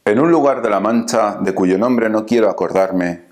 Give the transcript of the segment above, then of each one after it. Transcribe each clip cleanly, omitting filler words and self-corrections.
En un lugar de la Mancha, de cuyo nombre no quiero acordarme.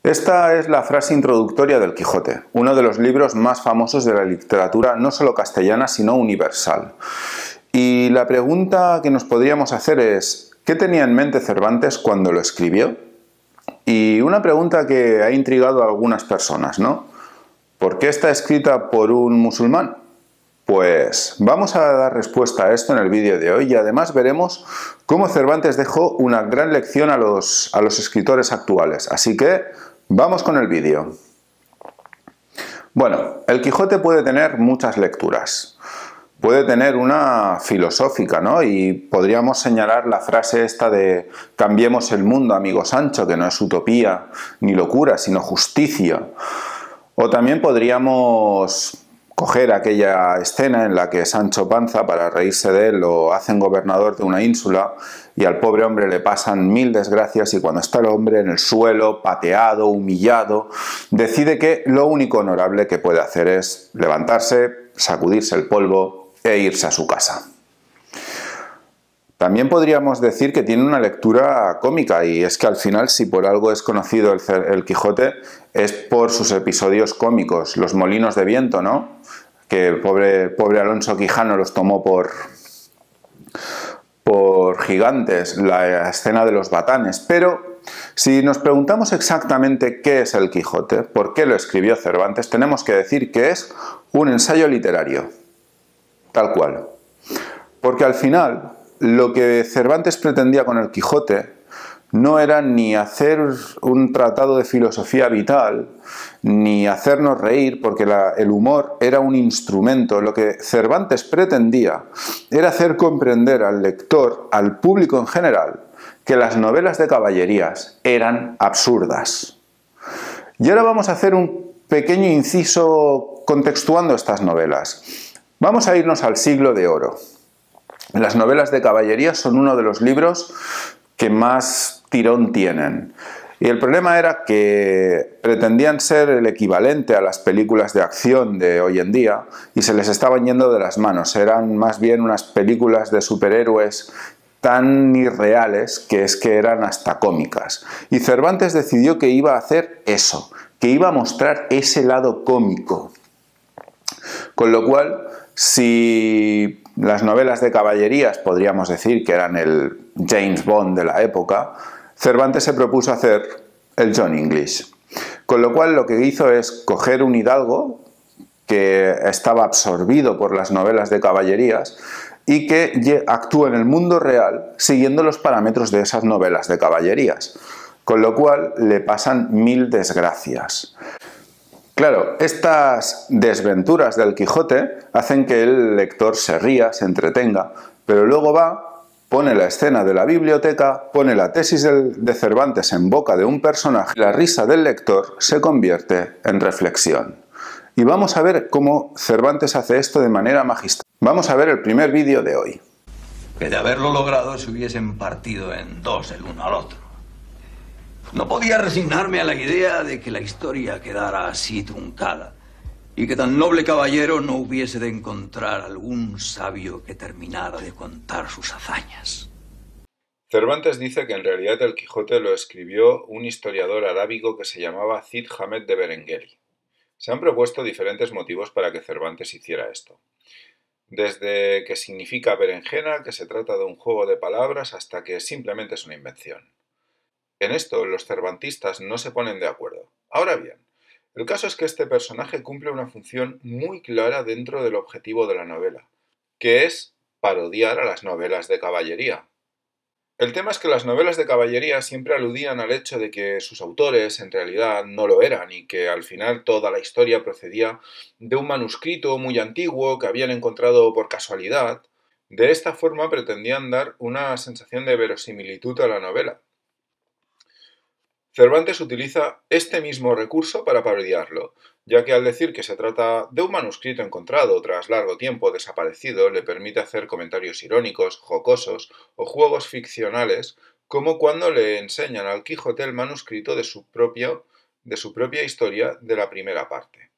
Esta es la frase introductoria del Quijote, uno de los libros más famosos de la literatura no solo castellana, sino universal. Y la pregunta que nos podríamos hacer es, ¿qué tenía en mente Cervantes cuando lo escribió? Y una pregunta que ha intrigado a algunas personas, ¿no? ¿Por qué está escrita por un musulmán? Pues vamos a dar respuesta a esto en el vídeo de hoy y además veremos cómo Cervantes dejó una gran lección a los escritores actuales. Así que vamos con el vídeo. Bueno, el Quijote puede tener muchas lecturas. Puede tener una filosófica, ¿no? Y podríamos señalar la frase esta de cambiemos el mundo, amigo Sancho, que no es utopía ni locura, sino justicia. O también podríamos coger aquella escena en la que Sancho Panza, para reírse de él, lo hacen gobernador de una ínsula y al pobre hombre le pasan 1000 desgracias y cuando está el hombre en el suelo, pateado, humillado, decide que lo único honorable que puede hacer es levantarse, sacudirse el polvo e irse a su casa. También podríamos decir que tiene una lectura cómica y es que al final, si por algo es conocido el Quijote, es por sus episodios cómicos, los molinos de viento, ¿no? Que pobre Alonso Quijano los tomó por gigantes, la escena de los batanes, pero si nos preguntamos exactamente qué es el Quijote, por qué lo escribió Cervantes, tenemos que decir que es un ensayo literario, tal cual. Porque al final, lo que Cervantes pretendía con el Quijote no era ni hacer un tratado de filosofía vital, ni hacernos reír, porque el humor era un instrumento. Lo que Cervantes pretendía era hacer comprender al lector, al público en general, que las novelas de caballerías eran absurdas. Y ahora vamos a hacer un pequeño inciso contextuando estas novelas. Vamos a irnos al Siglo de Oro. Las novelas de caballerías son uno de los libros que más tirón tienen. Y el problema era que pretendían ser el equivalente a las películas de acción de hoy en día y se les estaban yendo de las manos. Eran más bien unas películas de superhéroes tan irreales que es que eran hasta cómicas. Y Cervantes decidió que iba a hacer eso, que iba a mostrar ese lado cómico. Con lo cual, si las novelas de caballerías podríamos decir que eran el James Bond de la época, Cervantes se propuso hacer el John English. Con lo cual lo que hizo es coger un hidalgo que estaba absorbido por las novelas de caballerías y que actúa en el mundo real siguiendo los parámetros de esas novelas de caballerías. Con lo cual le pasan 1000 desgracias. Claro, estas desventuras del Quijote hacen que el lector se ría, se entretenga, pero luego va, pone la escena de la biblioteca, pone la tesis de Cervantes en boca de un personaje y la risa del lector se convierte en reflexión. Y vamos a ver cómo Cervantes hace esto de manera magistral. Vamos a ver el primer vídeo de hoy. Que de haberlo logrado se hubiesen partido en dos el uno al otro. No podía resignarme a la idea de que la historia quedara así truncada y que tan noble caballero no hubiese de encontrar algún sabio que terminara de contar sus hazañas. Cervantes dice que en realidad el Quijote lo escribió un historiador arábigo que se llamaba Cid Hamet de Berengueli. Se han propuesto diferentes motivos para que Cervantes hiciera esto. Desde que significa berenjena, que se trata de un juego de palabras, hasta que simplemente es una invención. En esto los cervantistas no se ponen de acuerdo. Ahora bien, el caso es que este personaje cumple una función muy clara dentro del objetivo de la novela, que es parodiar a las novelas de caballería. El tema es que las novelas de caballería siempre aludían al hecho de que sus autores en realidad no lo eran y que al final toda la historia procedía de un manuscrito muy antiguo que habían encontrado por casualidad. De esta forma pretendían dar una sensación de verosimilitud a la novela. Cervantes utiliza este mismo recurso para parodiarlo, ya que al decir que se trata de un manuscrito encontrado tras largo tiempo desaparecido, le permite hacer comentarios irónicos, jocosos o juegos ficcionales, como cuando le enseñan al Quijote el manuscrito de su propia historia de la primera parte.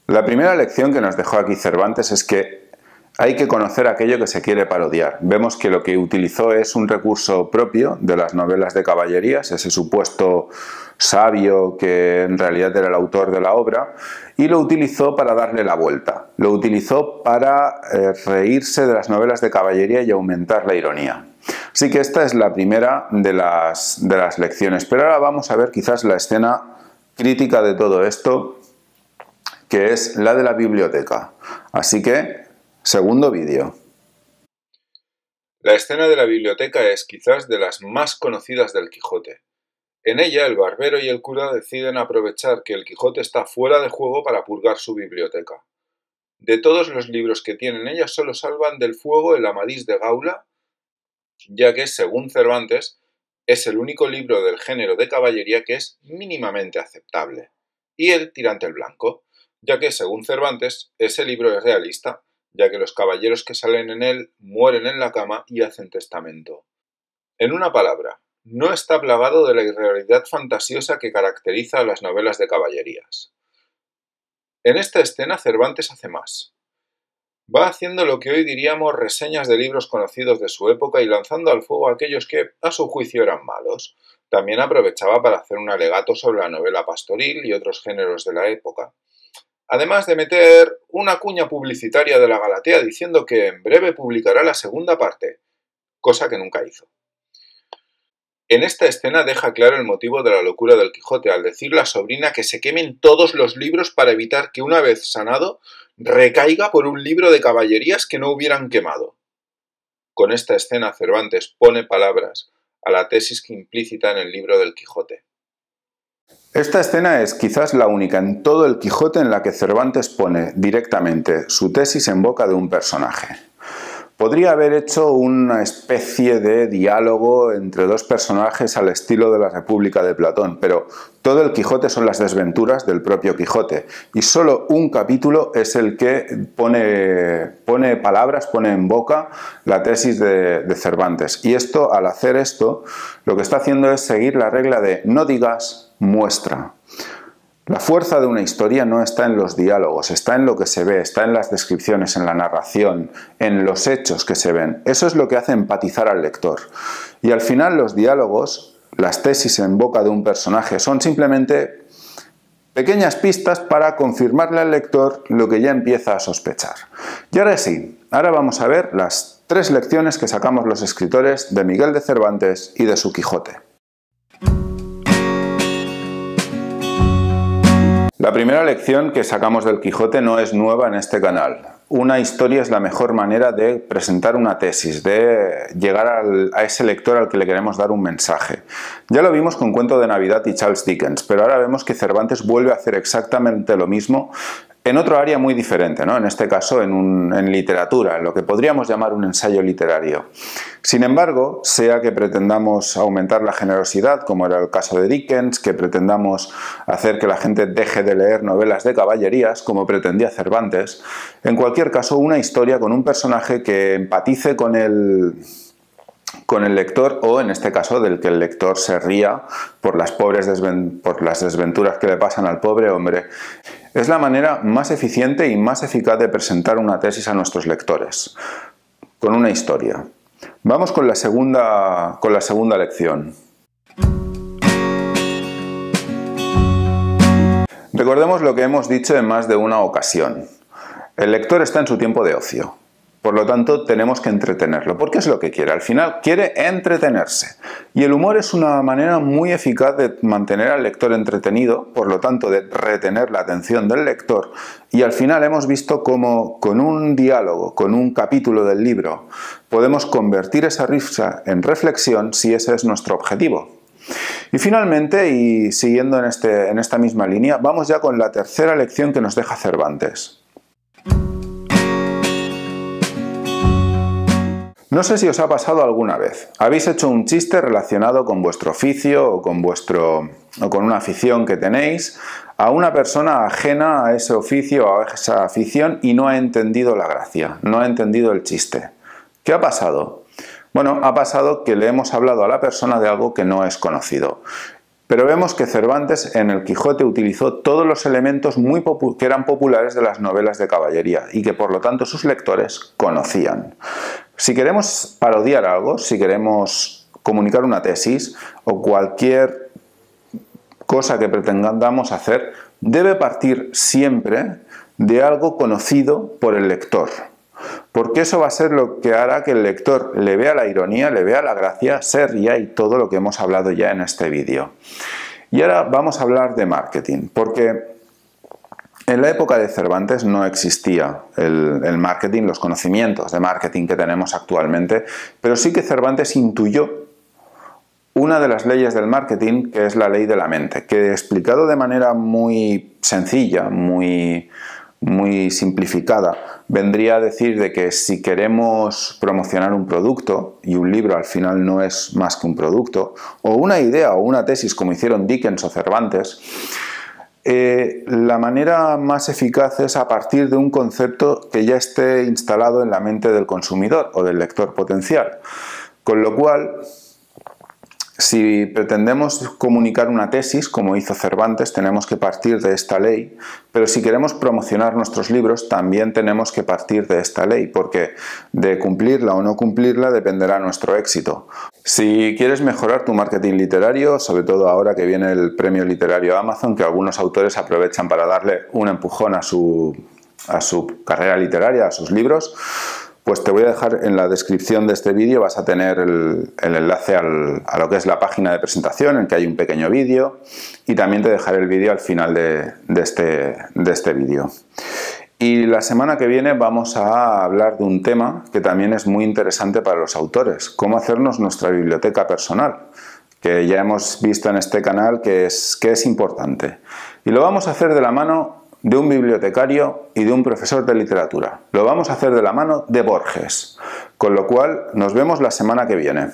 La primera lección que nos dejó aquí Cervantes es que hay que conocer aquello que se quiere parodiar. Vemos que lo que utilizó es un recurso propio de las novelas de caballerías, ese supuesto sabio que en realidad era el autor de la obra, y lo utilizó para darle la vuelta. Lo utilizó para reírse de las novelas de caballería y aumentar la ironía. Así que esta es la primera de las lecciones. Pero ahora vamos a ver quizás la escena crítica de todo esto, que es la de la biblioteca. Así que, segundo vídeo. La escena de la biblioteca es quizás de las más conocidas del Quijote. En ella, el barbero y el cura deciden aprovechar que el Quijote está fuera de juego para purgar su biblioteca. De todos los libros que tienen ella, solo salvan del fuego el Amadís de Gaula, ya que, según Cervantes, es el único libro del género de caballería que es mínimamente aceptable, y el Tirante el Blanco, ya que, según Cervantes, ese libro es realista, ya que los caballeros que salen en él mueren en la cama y hacen testamento. En una palabra, no está plagado de la irrealidad fantasiosa que caracteriza a las novelas de caballerías. En esta escena Cervantes hace más. Va haciendo lo que hoy diríamos reseñas de libros conocidos de su época y lanzando al fuego a aquellos que, a su juicio, eran malos. También aprovechaba para hacer un alegato sobre la novela pastoril y otros géneros de la época. Además de meter una cuña publicitaria de la Galatea diciendo que en breve publicará la segunda parte, cosa que nunca hizo. En esta escena deja claro el motivo de la locura del Quijote al decirle a la sobrina que se quemen todos los libros para evitar que una vez sanado recaiga por un libro de caballerías que no hubieran quemado. Con esta escena Cervantes pone palabras a la tesis que implícita en el libro del Quijote. Esta escena es quizás la única en todo el Quijote en la que Cervantes pone directamente su tesis en boca de un personaje. Podría haber hecho una especie de diálogo entre dos personajes al estilo de la República de Platón, pero todo el Quijote son las desventuras del propio Quijote y solo un capítulo es el que pone palabras, pone en boca la tesis de Cervantes. Y esto, al hacer esto, lo que está haciendo es seguir la regla de no digas, muestra. La fuerza de una historia no está en los diálogos, está en lo que se ve, está en las descripciones, en la narración, en los hechos que se ven. Eso es lo que hace empatizar al lector. Y al final los diálogos, las tesis en boca de un personaje, son simplemente pequeñas pistas para confirmarle al lector lo que ya empieza a sospechar. Y ahora sí, ahora vamos a ver las 3 lecciones que sacamos los escritores de Miguel de Cervantes y de su Quijote. La primera lección que sacamos del Quijote no es nueva en este canal. Una historia es la mejor manera de presentar una tesis, de llegar a ese lector al que le queremos dar un mensaje. Ya lo vimos con Cuento de Navidad y Charles Dickens, pero ahora vemos que Cervantes vuelve a hacer exactamente lo mismo en otro área muy diferente, ¿no? En este caso en literatura, en lo que podríamos llamar un ensayo literario. Sin embargo, sea que pretendamos aumentar la generosidad, como era el caso de Dickens, que pretendamos hacer que la gente deje de leer novelas de caballerías, como pretendía Cervantes, en cualquier caso una historia con un personaje que empatice con el lector, o en este caso del que el lector se ría por las desventuras que le pasan al pobre hombre, es la manera más eficiente y más eficaz de presentar una tesis a nuestros lectores, con una historia. Vamos con la segunda lección. Recordemos lo que hemos dicho en más de una ocasión. El lector está en su tiempo de ocio. Por lo tanto, tenemos que entretenerlo, porque es lo que quiere. Al final, quiere entretenerse. Y el humor es una manera muy eficaz de mantener al lector entretenido, por lo tanto, de retener la atención del lector. Y al final hemos visto cómo, con un diálogo, con un capítulo del libro, podemos convertir esa risa en reflexión si ese es nuestro objetivo. Y finalmente, y siguiendo en esta misma línea, vamos ya con la tercera lección que nos deja Cervantes. No sé si os ha pasado alguna vez. Habéis hecho un chiste relacionado con vuestro oficio o con una afición que tenéis a una persona ajena a ese oficio o a esa afición y no ha entendido la gracia, no ha entendido el chiste. ¿Qué ha pasado? Bueno, ha pasado que le hemos hablado a la persona de algo que no es conocido. Pero vemos que Cervantes en el Quijote utilizó todos los elementos que eran populares de las novelas de caballería y que por lo tanto sus lectores conocían. Si queremos parodiar algo, si queremos comunicar una tesis o cualquier cosa que pretendamos hacer, debe partir siempre de algo conocido por el lector. Porque eso va a ser lo que hará que el lector le vea la ironía, le vea la gracia, se ría y todo lo que hemos hablado ya en este vídeo. Y ahora vamos a hablar de marketing, porque en la época de Cervantes no existía el marketing, los conocimientos de marketing que tenemos actualmente, pero sí que Cervantes intuyó una de las leyes del marketing, que es la ley de la mente, que explicado de manera muy sencilla, muy simplificada, vendría a decir de que si queremos promocionar un producto, y un libro al final no es más que un producto, o una idea o una tesis como hicieron Dickens o Cervantes, la manera más eficaz es a partir de un concepto que ya esté instalado en la mente del consumidor o del lector potencial. Con lo cual, si pretendemos comunicar una tesis, como hizo Cervantes, tenemos que partir de esta ley, pero si queremos promocionar nuestros libros, también tenemos que partir de esta ley, porque de cumplirla o no cumplirla dependerá nuestro éxito. Si quieres mejorar tu marketing literario, sobre todo ahora que viene el premio literario Amazon, que algunos autores aprovechan para darle un empujón a su carrera literaria, a sus libros, pues te voy a dejar en la descripción de este vídeo, vas a tener el enlace a lo que es la página de presentación, en que hay un pequeño vídeo, y también te dejaré el vídeo al final de este vídeo. Y la semana que viene vamos a hablar de un tema que también es muy interesante para los autores, cómo hacernos nuestra biblioteca personal, que ya hemos visto en este canal que es importante. Y lo vamos a hacer de la mano de un bibliotecario y de un profesor de literatura. Lo vamos a hacer de la mano de Borges. Con lo cual, nos vemos la semana que viene.